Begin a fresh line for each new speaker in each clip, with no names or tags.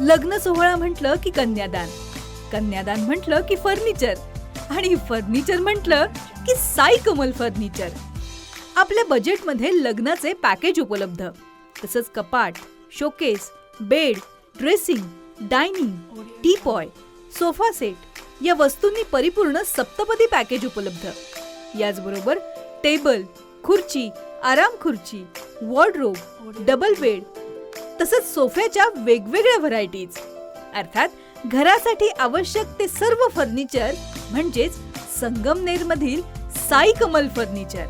लग्न सोहळा म्हटलं की कन्यादान, कन्यादान म्हटलं की फर्निचर आणि फर्निचर म्हटलं की साई कमल फर्निचर. आपल्या बजेटमध्ये लग्नाचे पॅकेज उपलब्ध, तसंच कपाट, showcase, bed, dressing, dining, teapoy, sofa set या वस्तूंनी परिपूर्ण सप्तपदी पॅकेज उपलब्ध. याचबरोबर टेबल, खुर्ची, आराम खुर्ची, वॉर्डरोब, डबल बेड तसंच सोफ्याच्या वेगवेगळ्या व्हरायटीज. अर्थात घरासाठी आवश्यक ते सर्व फर्निचर म्हणजेच संगमनेरमधील साई कमल फर्निचर.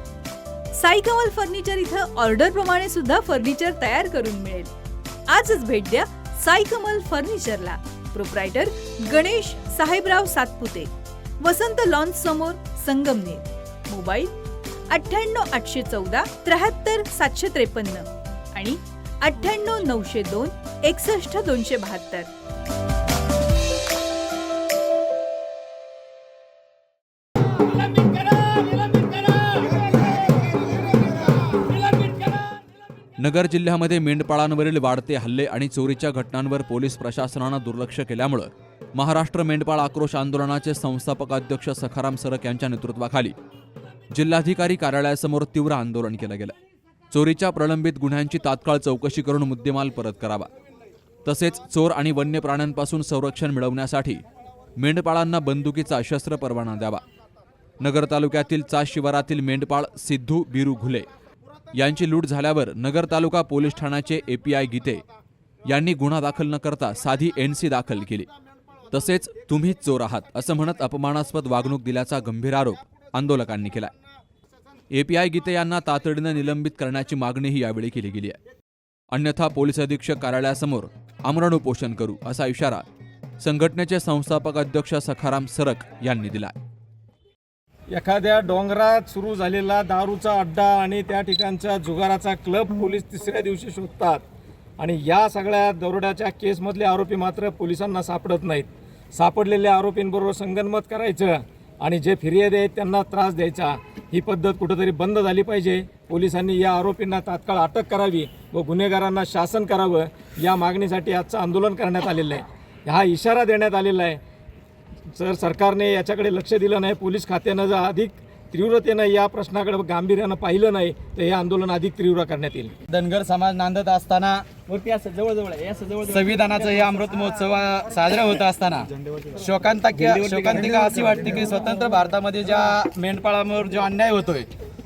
साई कमल फर्निचर इथं ऑर्डर प्रमाणे सुद्धा फर्निचर तयार करून मिळेल. आजच भेट द्या साई कमल फर्निचरला. प्रोप्रायटर गणेश साहेबराव सातपुते, वसंत लॉन्स समोर, संगमनेर. मोबाईल 98 814 73 753 आणि 98 902 61 272.
नगर जिल्ह्यामध्ये मेंढपाळांवरील वाढते हल्ले आणि चोरीच्या घटनांवर पोलीस प्रशासनानं दुर्लक्ष केल्यामुळे महाराष्ट्र मेंढपाळ आक्रोश आंदोलनाचे संस्थापक अध्यक्ष सखाराम सरक यांच्या नेतृत्वाखाली जिल्हाधिकारी कार्यालयासमोर तीव्र आंदोलन केलं गेलं. चोरीच्या प्रलंबित गुन्ह्यांची तात्काळ चौकशी करून मुद्देमाल परत करावा, तसेच चोर आणि वन्य प्राण्यांपासून संरक्षण मिळवण्यासाठी मेंढपाळांना बंदुकीचा शस्त्र परवाना द्यावा. नगर तालुक्यातील चास शिवारातील मेंढपाळ सिद्धू बिरू घुले यांची लूट झाल्यावर नगर तालुका पोलीस ठाण्याचे API गीते यांनी गुन्हा दाखल न करता साधी NC दाखल केली. तसेच तुम्हीच चोर आहात असं म्हणत अपमानास्पद वागणूक दिल्याचा गंभीर आरोप आंदोलकांनी केलाय. API गीते यांना तातडीनं निलंबित करण्याची मागणीही यावेळी केली गेली आहे. अन्यथा पोलीस अधीक्षक कार्यालयासमोर आमरण उपोषण करू असा इशारा संघटनेचे संस्थापक अध्यक्ष सखाराम सरक यांनी दिला.
एखाद्या डोंगरात सुरू झालेला दारूचा अड्डा आणि त्या ठिकाणचा जुगाराचा क्लब पोलीस तिसऱ्या दिवशी शोधतात आणि या सगळ्या दरोड्याच्या केसमधले आरोपी मात्र पोलिसांना सापडत नाहीत. सापडलेल्या आरोपींबरोबर संगनमत करायचं आणि जे फिर्यादी आहेत त्यांना त्रास द्यायचा, ही पद्धत कुठंतरी बंद झाली पाहिजे. पोलिसांनी या आरोपींना तात्काळ अटक करावी व गुन्हेगारांना शासन करावं, या मागणीसाठी आजचं आंदोलन करण्यात आलेलं आहे. हा इशारा देण्यात आलेला आहे. जर सरकारने याच्याकडे लक्ष दिलं नाही, पोलीस खात्यानं जर अधिक तीव्रतेनं या प्रश्नाकडे गांभीर्यानं पाहिलं नाही तर हे आंदोलन अधिक तीव्र करण्यात येईल.
धनगर समाज नांदत असताना संविधानाचं हे अमृत महोत्सव साजरा होत असताना शोकांतिका अशी वाटते की स्वतंत्र भारतामध्ये ज्या मेंढपाळांवर जो अन्याय होतोय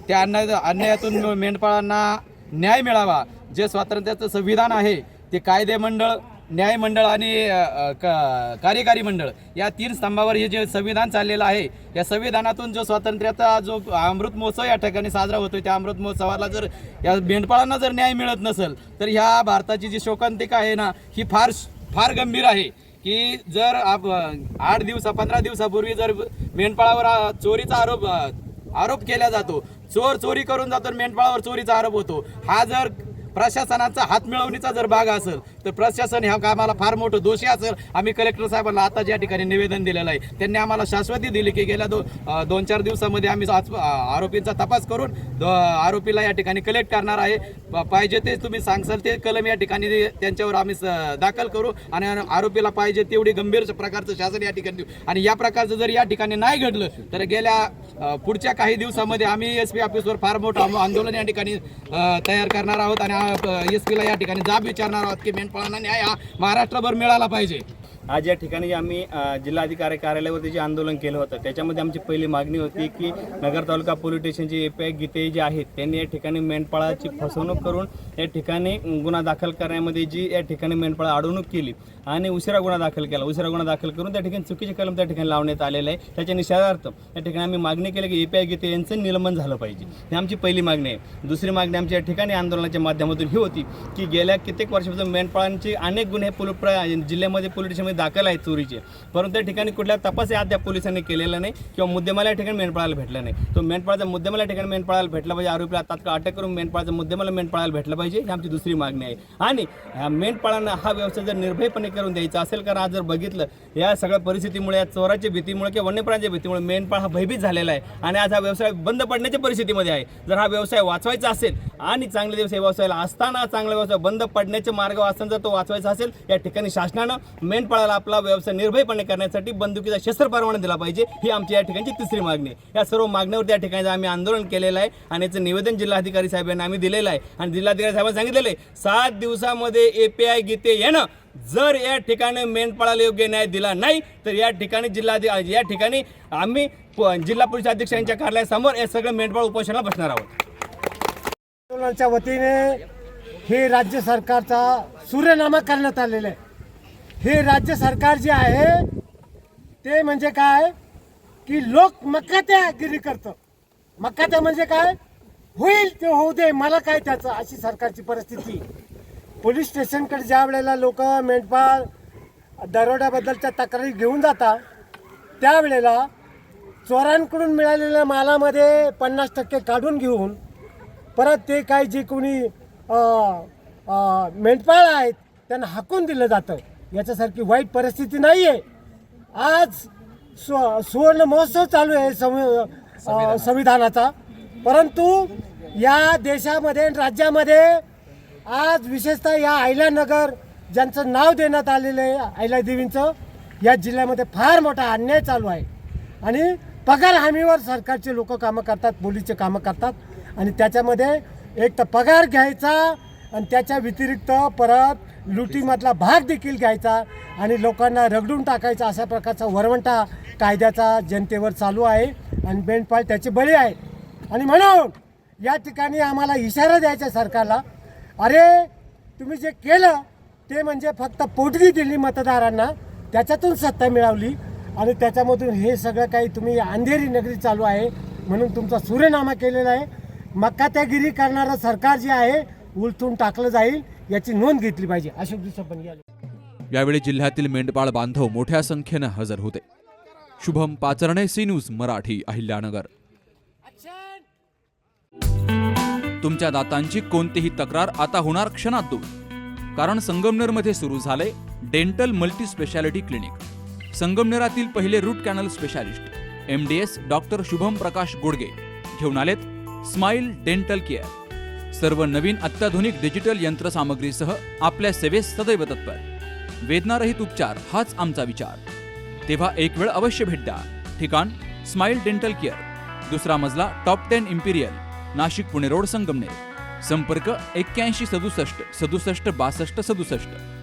त्या अन्यायातून मेंढपाळांना न्याय मिळावा. जे स्वातंत्र्याचं संविधान आहे ते कायदे मंडळ, न्याय मंडळ आणि कार्यकारी मंडळ या तीन स्तंभावर हे जे संविधान चाललेलं आहे, या संविधानातून जो स्वातंत्र्याचा जो अमृत महोत्सव या ठिकाणी साजरा होतोय त्या अमृत महोत्सवाला जर या मेंढपाळांना जर न्याय मिळत नसेल तर ह्या भारताची जी शोकांतिका आहे ना ही फार गंभीर आहे. की जर 15 दिवसापूर्वी जर मेंढपाळावर चोरीचा आरोप केला जातो, चोरी करून जातो, मेंढपाळावर चोरीचा आरोप होतो, हा जर प्रशासनाचा हात मिळवणीचा जर भाग असेल तर प्रशासन ह्या कामाला फार मोठं दोषी असेल. आम्ही कलेक्टर साहेबांना आता ज्या ठिकाणी निवेदन दिलेलं आहे त्यांनी आम्हाला शाश्वती दिली की गेल्या 2-4 दिवसामध्ये आम्ही आरोपींचा तपास करून आरोपीला या ठिकाणी कलेक्ट करणार आहे. पाहिजे ते तुम्ही सांगसाल ते कलम या ठिकाणी त्यांच्यावर आम्ही दाखल करू आणि आरोपीला पाहिजे तेवढी गंभीर प्रकारचं शासन या ठिकाणी देऊ. आणि या प्रकारचं जर या ठिकाणी नाही घडलं तर पुढच्या काही दिवसामध्ये आम्ही SP ऑफिसवर फार मोठं आंदोलन या ठिकाणी तयार करणार आहोत आणि SP ला या ठिकाणी जाब विचारणार आहोत की मेंढपाळांना न्याय हा महाराष्ट्रभर मिळाला पाहिजे.
आज या ठिकाणी आम्ही जिल्हाधिकारी कार्यालयावरती जे आंदोलन केलं होतं त्याच्यामध्ये आमची पहिली मागणी होती की नगर तालुका पोलीस स्टेशनचे API गीते जे आहेत त्यांनी या ठिकाणी मेंढपाळाची फसवणूक करून या ठिकाणी गुन्हा दाखल करण्यामध्ये जी या ठिकाणी मेंढपाळा अडवणूक केली आणि उशिरा गुन्हा दाखल केला. उशिरा गुन्हा दाखल करून त्या ठिकाणी चुकीचे कलम त्या ठिकाणी लावण्यात आलेलं आहे. त्याच्या निषेधार्थ या ठिकाणी आम्ही मागणी केली की API गीते यांचं निलंबन झालं पाहिजे. ही आमची पहिली मागणी आहे. दुसरी मागणी आमच्या या ठिकाणी आंदोलनाच्या माध्यमातून ही होती की गेल्या कित्येक वर्षापासून मेंढपाळांचे अनेक गुन्हे जिल्ह्यामध्ये पोलीस स्टेशनमध्ये गुन्हे दाखल आहेत चोरीचे, परंतु त्या ठिकाणी कुठल्या तपासही अद्याप पोलिसांनी केलेला नाही किंवा मुद्देमाला या ठिकाणी मेंढपाळाला भेटला नाही. तो मेंढपाळाचा मुद्देमाला या ठिकाणी मेंढपाळाला भेटला पाहिजे, आरोपीला तात्काळ अटक करून मेंढपाळाचा मुद्देमाला मेंढपाळाला भेटला पाहिजे, ही आमची दुसरी मागणी आहे. आणि ह्या मेंढपाळांना हा व्यवसाय जर निर्भयपणे करून द्यायचा असेल, कारण आज जर बघितलं या सगळ्या परिस्थितीमुळे, या चोराच्या भीतीमुळे किंवा वन्यप्राण्यांच्या भीतीमुळे मेंढपाळ हा भयभीत झालेला आहे आणि आज हा व्यवसाय बंद पडण्याच्या परिस्थितीमध्ये आहे. जर हा व्यवसाय वाचवायचा असेल आणि चांगले दिवस या व्यवसायाला असताना चांगला व्यवसाय बंद पडण्याचे मार्ग असताना जर तो वाचवायचा असेल, या ठिकाणी शासनानं मेंढपाळाला आपला व्यवसाय निर्भयपणे करण्यासाठी बंदुकीचा शस्त्र परवाना दिला पाहिजे, ही आमची या ठिकाणची तिसरी मागणी आहे. या सर्व मागण्यावरती या ठिकाणी आम्ही आंदोलन केलेलं आहे आणि याचं निवेदन जिल्हाधिकारी साहेबांना आम्ही दिलेलं आहे आणि जिल्हाधिकारी साहेबांनी सांगितलेलं आहे 7 दिवसामध्ये API गीते येणं. जर या ठिकाणी मेंढपाळाला योग्य न्याय दिला नाही तर या ठिकाणी या ठिकाणी आम्ही जिल्हा पोलीस अधीक्षकांच्या कार्यालयासमोर हे सगळं मेंढपाळ उपोषणाला बसणार आहोत.
आंदोलनाच्या वतीने हे राज्य सरकारचा सूर्यनामा करण्यात आलेला आहे. हे राज्य सरकार जे आहे ते म्हणजे काय की लोक मक्कात्यागिरी करतं. मक्कात्या म्हणजे काय, होईल ते होऊ दे, मला काय त्याचं, अशी सरकारची परिस्थिती. पोलीस स्टेशनकडे ज्या वेळेला लोक मेंढपाळ दरोड्याबद्दलच्या तक्रारी घेऊन जातात, त्यावेळेला चोरांकडून मिळालेल्या मालामध्ये 50% काढून घेऊन परत ते काय जे कोणी मेंढपाळ आहेत त्यांना हाकून दिलं जातं. याच्यासारखी वाईट परिस्थिती नाही आहे. आज सुवर्ण महोत्सव चालू आहे संविधानाचा, परंतु या देशामध्ये राज्यामध्ये आज विशेषतः या अहिल्यानगर ज्यांचं नाव देण्यात आलेलं आहे अहिल्यादेवींचं, या जिल्ह्यामध्ये फार मोठा अन्याय चालू आहे. आणि पगार हमीवर सरकारचे लोक कामं करतात, पोलीसचे कामं करतात आणि त्याच्यामध्ये एक तर पगार घ्यायचा आणि त्याच्या व्यतिरिक्त परत लुटीमधला भाग देखील घ्यायचा आणि लोकांना रगडून टाकायचा, अशा प्रकारचा वरवंटा कायद्याचा जनतेवर चालू आहे आणि मेंढपाळ त्याचे बळी आहे. आणि म्हणून या ठिकाणी आम्हाला इशारा द्यायचा सरकारला, अरे तुम्ही जे केलं ते म्हणजे फक्त पोटगी दिली मतदारांना, त्याच्यातून सत्ता मिळवली आणि त्याच्यामधून हे सगळं काही तुम्ही अंधेरी नगरी चालू आहे म्हणून तुमचा सूर्यनामा केलेला आहे. मक्कात्यागिरी करणारं सरकार जे आहे उलथून टाकलं जाईल, याची नोंद घेतली पाहिजे. अशोक दिवसापण
यावेळी जिल्ह्यातील मेंढपाळ बांधव मोठ्या संख्येनं हजर होते. Shubham Pacharne, C News Marathi, Ahilyanagar. तुमच्या दातांची कोणतीही तक्रार आता होणार क्षणात दूर, कारण संगमनेरमध्ये सुरू झाले डेंटल मल्टी स्पेशालिटी क्लिनिक. संगमनेरातील पहिले root canal specialist MDS doctor Shubham Prakash Godge घेऊन आलेत स्माइल डेंटल केअर. सर्व नवीन अत्याधुनिक डिजिटल यंत्रसामग्रीसह आपल्या सेवेस सदैव तत्पर. वेदनारहित उपचार हाच आमचा विचार. तेव्हा एक वेळ अवश्य भेट द्या. ठिकाण स्माइल डेंटल केअर, 2रा मजला, top 10 Imperial, Nashik Pune road, Sangamner. संपर्क 81 67 67 62 67.